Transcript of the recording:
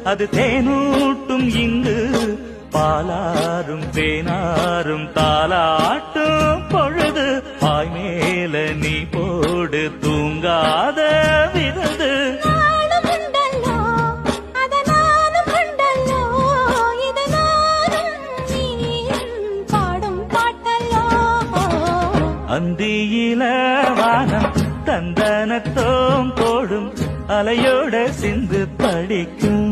அது தேனூட்டும் இங்கு பாலாரும் தேனாரும் தாலாட்டும் பொழுது பாய் மேல நீ போடு தூங்காத விருந்து அந்தியில வானம் தந்தனத்தோம் போடும் அலையோட சிந்து படிக்கும்